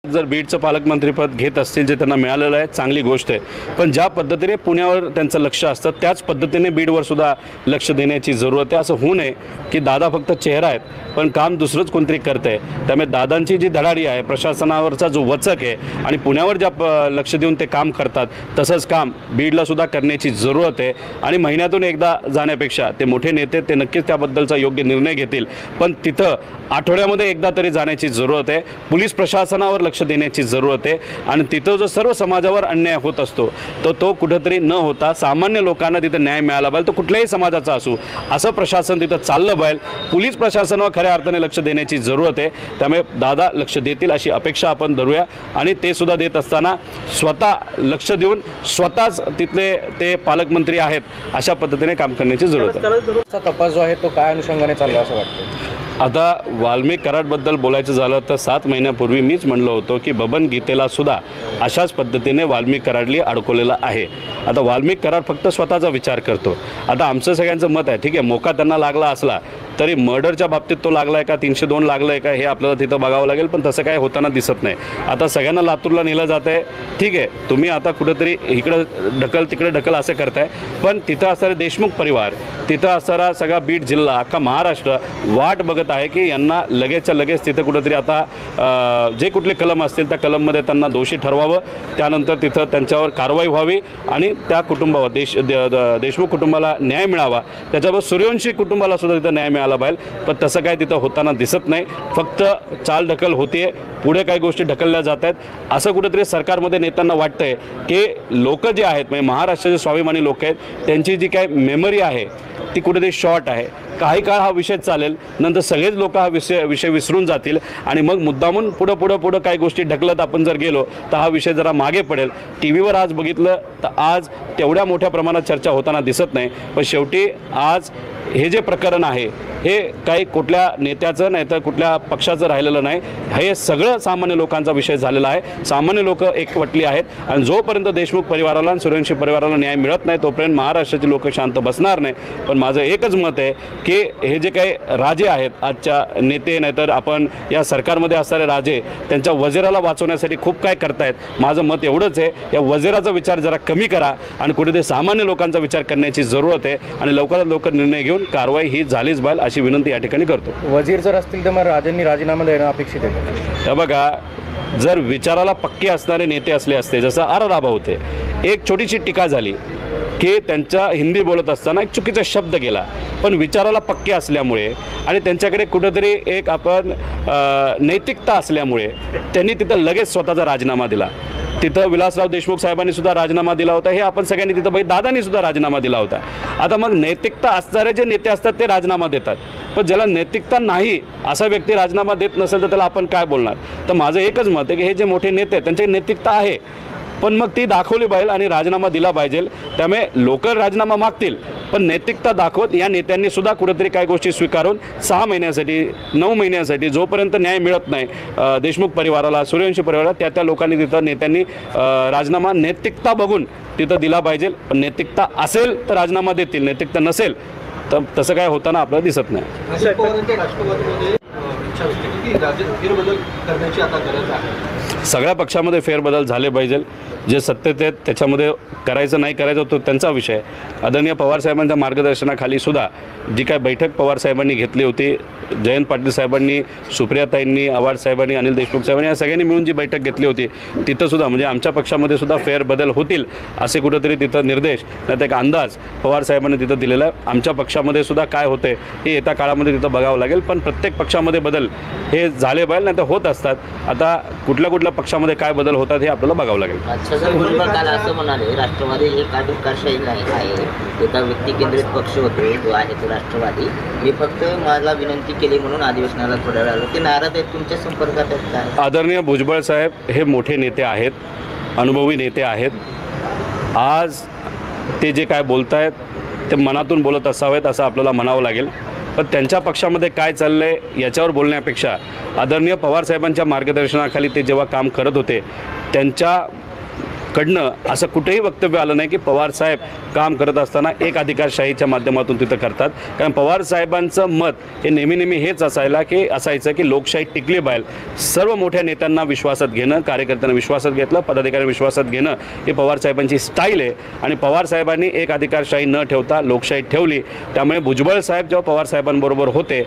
जर बीडचं पालकमंत्रीपद घेत असतील जे त्यांना मिळालेलं आहे चांगली गोष्ट आहे, पण ज्या पद्धतीने पुण्यावर त्यांचं लक्ष असतं त्याच पद्धतीने बीडवर सुद्धा लक्ष देण्याची जरूरत आहे। असं होऊ नये की दादा फक्त चेहरा आहेत पण काम दुसरंच कोणतरी करतं आहे। त्यामुळे दादांची जी धडाडी आहे, प्रशासनावरचा जो वचक आहे आणि पुण्यावर ज्या लक्ष देऊन ते काम करतात तसंच काम बीडला सुद्धा करण्याची जरूरत आहे। आणि महिन्यातून एकदा जाण्यापेक्षा ते मोठे नेते ते नक्कीच त्याबद्दलचा योग्य निर्णय घेतील, पण तिथं आठवड्यामध्ये एकदा तरी जाण्याची जरूरत आहे। पोलीस प्रशासनावर लक्ष देण्याची जरूरत आहे आणि तिथं जो सर्व समाजावर अन्याय होत असतो तो कुठेतरी न होता सामान्य लोकांना तिथं न्याय मिळाला पाहिजे, तो कुठल्याही समाजाचा असो, असं प्रशासन तिथं चाललं पाहिजे। पोलीस प्रशासनावर खऱ्या अर्थाने लक्ष देण्याची जरूरत आहे। त्यामुळे दादा लक्ष देतील अशी अपेक्षा आपण धरूया आणि ते सुद्धा देत असताना स्वतः लक्ष देऊन स्वतःच तिथले ते पालकमंत्री आहेत अशा पद्धतीने काम करण्याची जरूरत आहे। तपास जो आहे तो काय अनुषंगाने चालला असं वाटतं? आता वाल्मिक कराडबद्दल बोलायचं झालं तर 7 महिन्यापूर्वी मीच म्हणलं होतं की बबन गीतेला सुद्धा अशाच पद्धतीने वाल्मिक कराडली अडकवलेलं आहे। आता वाल्मिक कराड फक्त स्वतःचा विचार करतो। आता आमचं सगळ्यांचं मत आहे, ठीक आहे, मोका त्यांना लागला असला तरी मर्डरच्या बाबतीत तो लागला आहे का, 302 लागलं आहे का, हे आपल्याला तिथं बघावं लागेल, पण तसं काय होताना दिसत नाही। आता सगळ्यांना लातूरला नेलं जात आहे, ठीक आहे, तुम्ही आता कुठेतरी इकडं ढकल तिकडे ढकल असं करताय, पण तिथं असणारे देशमुख परिवार, तिथं असणारा सगळा बीड जिल्हा, अख्खा महाराष्ट्र वाट बघत आहे की यांना लगेचच्या लगेच तिथं कुठेतरी आता जे कुठले कलम असतील त्या कलममध्ये त्यांना दोषी ठरवावं, त्यानंतर तिथं त्यांच्यावर कारवाई व्हावी आणि त्या कुटुंबावर देशमुख कुटुंबाला न्याय मिळावा, त्याच्याबरोबर सूर्यवंशी कुटुंबाला सुद्धा तिथं न्याय मिळाला पाहिजे, पण तसं काय तिथं होताना दिसत नाही। फक्त चाल ढकल होते, पुढे काही गोष्टी ढकलल्या जात आहेत असं कुठेतरी सरकारमध्ये नेत्यांना वाटतंय की लोक जे आहेत म्हणजे महाराष्ट्राचे स्वाभिमानी लोक आहेत त्यांची जी काय मेमरी आहे ती कुठेतरी शॉर्ट आहे। काही काळ हा विषय चालेल, नंतर सगळेच लोक हा विषय विसरून जातील आणि मग मुद्दामून पुढं काही गोष्टी ढकलत आपण जर गेलो तर हा विषय जरा मागे पडेल। टी व्हीवर आज बघितलं तर आज तेवढ्या मोठ्या प्रमाणात चर्चा होताना दिसत नाही, पण शेवटी आज हे जे प्रकरण आहे हे काही कुठल्या नेत्याचं नाही तर कुठल्या पक्षाचं राहिलेलं नाही, हे सगळं सामान्य लोकांचा विषय झालेला आहे। सामान्य लोक एकवटली आहेत आणि जोपर्यंत देशमुख परिवाराला आणि सूर्यवंशी परिवाराला न्याय मिळत नाही तोपर्यंत महाराष्ट्राची लोक शांत बसणार नाही। पण माझं एकच मत आहे की हे जे काही राजे आहेत आजच्या नेते नाहीतर आपण या सरकारमध्ये असणारे राजे त्यांच्या वजिराला वाचवण्यासाठी खूप काय करतायत। माझं मत एवढंच आहे, या वजिराचा विचार जरा कमी करा आणि कुठेतरी सामान्य लोकांचा विचार करण्याची जरूरत आहे आणि लवकरात लवकर निर्णय घेऊन कारवाई ही झालीच पाहिजे अशी विनंती या ठिकाणी करतो। वजीर जर असतील तर मग राजांनी राजीनामा देणं अपेक्षित आहे? हे बघा, जर विचाराला पक्के असणारे नेते असले असते, जसं आर राभा होते, एक छोटीशी टीका झाली की त्यांच्या हिंदी बोलत असताना एक चुकीचा शब्द गेला, पण विचाराला पक्के असल्यामुळे आणि त्यांच्याकडे कुठेतरी एक आपण नैतिकता असल्यामुळे त्यांनी तिथं लगेच स्वतःचा राजीनामा दिला। तिथं विलासराव देशमुख साहेबांनी सुद्धा राजीनामा दिला होता, हे आपण सगळ्यांनी तिथं बघितलं, दादांनी सुद्धा राजीनामा दिला होता। आता मग नैतिकता असणारे जे नेते असतात ते राजीनामा देतात, पण ज्याला नैतिकता नाही असा व्यक्ती राजीनामा देत नसेल तर त्याला आपण काय बोलणार? तर माझं एकच मत आहे की हे जे मोठे नेते आहेत त्यांची नैतिकता आहे, पण मग ती दाखवली पाहिजे आणि राजीनामा दिला पाहिजे। त्यामुळे लोक राजीनामा मागतील पण नैतिकता दाखवत या नेत्यांनी सुद्धा कुठेतरी काही गोष्टी स्वीकारून 6 महिन्यासाठी 9 महिन्यासाठी जोपर्यंत न्याय मिळत नाही देशमुख परिवाराला सूर्यवंशी परिवाराला त्या लोकांनी तिथं नेत्यांनी राजीनामा नैतिकता बघून तिथं दिला पाहिजे। पण नैतिकता असेल तर राजीनामा देतील, नैतिकता नसेल तर तसं काय होताना आपल्याला दिसत नाही। सगळ्या पक्षामध्ये फेरबदल झाले पाहिजे, जे सत्तेत आहेत त्याच्यामध्ये करायचं नाही करायचं तो त्यांचा विषय। आदरणीय पवारसाहेबांच्या मार्गदर्शनाखाली सुद्धा जी काय बैठक पवारसाहेबांनी घेतली होती, जयंत पाटील साहेबांनी, सुप्रियाताईंनी, आव्हाड साहेबांनी, अनिल देशमुख साहेबांनी या सगळ्यांनी मिळून जी बैठक घेतली होती तिथं सुद्धा म्हणजे आमच्या पक्षामध्ये सुद्धा फेरबदल होतील असे कुठेतरी तिथं निर्देश नाही तर एक अंदाज पवारसाहेबांनी तिथं दिलेला आहे। आमच्या पक्षामध्ये सुद्धा काय होते हे येत्या काळामध्ये तिथं बघावं लागेल, पण प्रत्येक पक्षामध्ये बदल हे झाले पाहिजे नाही तर होत असतात। आता कुठल्या पक्षामध्ये काय बदल होतात हे आपल्याला बघावं लागेल। काल असं म्हणाले राष्ट्रवादी एक अधिकारशाही नाही आहे, एका व्यक्ती केंद्रित पक्ष होतो जो आहे तो राष्ट्रवादी, मी फक्त मला विनंती केली म्हणून अधिवेशनाला थोड्या वेळ आलो, ते नाराज आहेत, तुमच्या संपर्कात आहेत काय? आदरणीय भुजबळ साहेब हे मोठे नेते आहेत, अनुभवी नेते आहेत, आज ते जे काय बोलत आहेत ते मनातून बोलत असावेत असं आपल्याला म्हणावं लागेल, पण त्यांच्या पक्षामध्ये काय चाललं आहे याच्यावर बोलण्यापेक्षा आदरणीय पवारसाहेबांच्या मार्गदर्शनाखाली ते जेव्हा काम करत होते त्यांच्या कडनं असं कुठेही वक्तव्य आलं नाही की पवारसाहेब काम करत असताना एक अधिकारशाहीच्या माध्यमातून तिथं करतात. कारण पवारसाहेबांचं मत हे नेहमी हेच असायचं की लोकशाही टिकली पाहिजे. सर्व मोठ्या नेत्यांना विश्वासात घेणं, कार्यकर्त्यांना विश्वासात घेतलं, पदाधिकाऱ्यांना विश्वासात घेणं हे पवारसाहेबांची स्टाईल आहे. आणि पवारसाहेबांनी एक अधिकारशाही न ठेवता लोकशाही ठेवली. त्यामुळे भुजबळ साहेब जेव्हा पवारसाहेबांबरोबर होते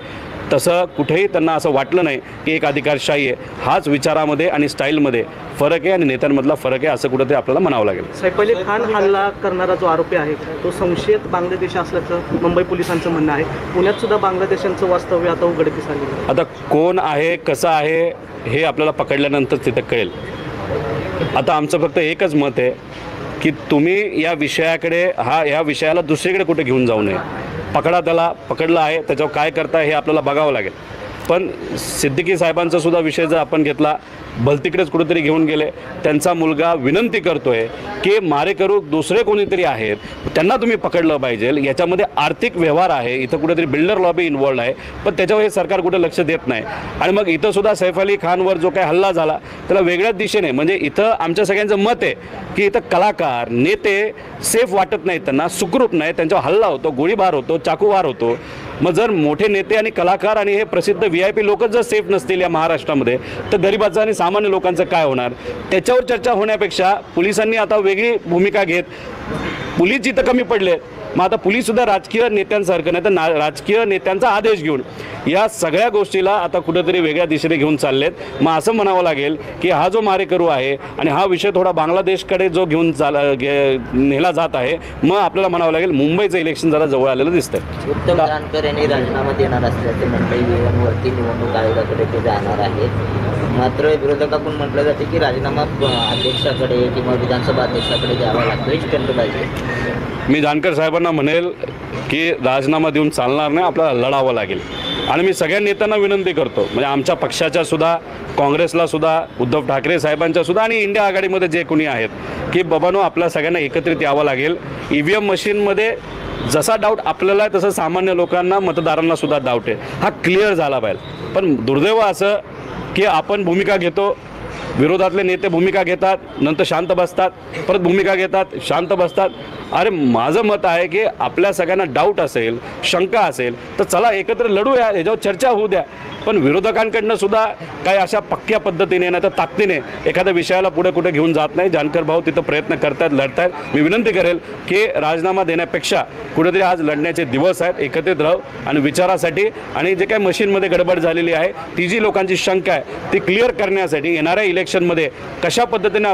तसं कुठेही त्यांना असं वाटलं नाही की एक अधिकारशाही आहे. हाच विचारामध्ये आणि स्टाईलमध्ये फरक आहे आणि नेत्यांमधला फरक आहे असं कुठंतरी आपल्याला म्हणावं लागेल. साहेब, पहिले खान हल्ला करणारा जो आरोपी आहे तो संशयित बांगलादेश असल्याचं मुंबई पोलिसांचं म्हणणं आहे. पुण्यात सुद्धा बांगलादेशांचं वास्तव्य आता उघडकीस आलेलं आहे. आता कोण आहे, कसं आहे हे आपल्याला पकडल्यानंतर तिथं कळेल. आता आमचं फक्त एकच मत आहे की तुम्ही या विषयाला दुसरीकडे कुठे घेऊन जाऊ नये. पकडा, त्याला पकडलं आहे, त्याच्यावर काय करताय हे आपल्याला बघावं लागेल. पण सिद्दीकी साहेबांचा सुद्धा विषय जर आपण घेतला, भलतीकडेच कुठेतरी घेऊन गेले. त्यांचा मुलगा विनंती करतोय की मारेकरू दुसरे कोणीतरी आहेत, त्यांना तुम्ही पकडलं पाहिजे. याच्यामध्ये आर्थिक व्यवहार आहे, इथं कुठेतरी बिल्डर लॉबी इन्वॉल्ड आहे, पण त्याच्यावर हे सरकार कुठे लक्ष देत नाही. आणि मग इथं सुद्धा सैफ अली खानवर जो काही हल्ला झाला त्याला वेगळ्याच दिशेने, म्हणजे इथं आमच्या सगळ्यांचं मत आहे की इथं कलाकार नेते सेफ वाटत नाहीत, त्यांना सुखरूप नाही, त्यांच्यावर हल्ला होतो, गोळीबार होतो, चाकूवार होतो. मग जर मोठे नेते आणि कलाकार आणि हे प्रसिद्ध VIP लोकच जर सेफ नसतील या महाराष्ट्रामध्ये तर गरिबाचं आणि सामान्य लोकांचं काय होणार. त्याच्यावर चर्चा होण्यापेक्षा पोलिसांनी आता वेगळी भूमिका घेत, पोलीस जिथं कमी पडले मग आता पोलीससुद्धा राजकीय नेत्यांसारखं नाही तर राजकीय नेत्यांचा आदेश घेऊन या सगळ्या गोष्टीला आता कुठेतरी वेगळ्या दिशेने घेऊन चाललेत. मग असं म्हणावं लागेल की हा जो मारेकरू आहे आणि हा विषय थोडा बांगलादेशकडे जो घेऊन नेला जात आहे, मग आपल्याला म्हणावं लागेल मुंबईचं इलेक्शन जरा जवळ आलेलं दिसतंय. उत्तम जानकर यांनी राजीनामा देणार असल्याचे मुंबई वरती निवडणूक आयोगाकडे ते जाणार आहेत. मात्र विरोधकाकडून म्हटलं जाते की राजीनामा अध्यक्षाकडे किंवा विधानसभा अध्यक्षाकडे द्यावा लागतो. ही स्टंट पाहिजे. मी जानकर साहेबांना म्हणेल की राजीनामा देऊन चालणार नाही, आपल्याला लढावं लागेल. आणि मी सगळ्या नेत्यांना विनंती करतो, म्हणजे आमच्या पक्षाच्या सुद्धा, काँग्रेसला सुद्धा, उद्धव ठाकरे साहेबांच्या सुद्धा आणि इंडिया आघाडीमध्ये जे कोणी आहेत की बाबांनो आपल्या सगळ्यांना एकत्रित यावं लागेल. EVM मशीनमध्ये जसा डाऊट आपल्याला आहे तसं सामान्य लोकांना, मतदारांना सुद्धा डाऊट आहे. हा क्लिअर झाला पाहिजे. पण दुर्दैव असं की आपण भूमिका घेतो, विरोधातले नेते भूमिका घेतात, नंतर शांत बसतात, परत भूमिका घेतात, शांत बसतात. अरे माझं मत आहे की आपल्या सगळ्यांना डाऊट असेल, शंका असेल तर चला एकत्र लढूया, याच्यावर चर्चा होऊ द्या. पण विरोधकांकडनं सुद्धा काही अशा पक्क्या पद्धतीने नाही तर ताकदीने एखाद्या विषयाला पुढे कुठे घेऊन जात नाही. जानकर भाऊ तिथं प्रयत्न करतायत, लढतायत. मी विनंती करेल की राजीनामा देण्यापेक्षा कुठेतरी आज लढण्याचे दिवस आहेत, एकत्रित राहू आणि विचारासाठी आणि जे काही मशीनमध्ये गडबड झालेली आहे ती जी लोकांची शंका आहे ती क्लिअर करण्यासाठी येणाऱ्या इलेक्शनमध्ये कशा पद्धतीने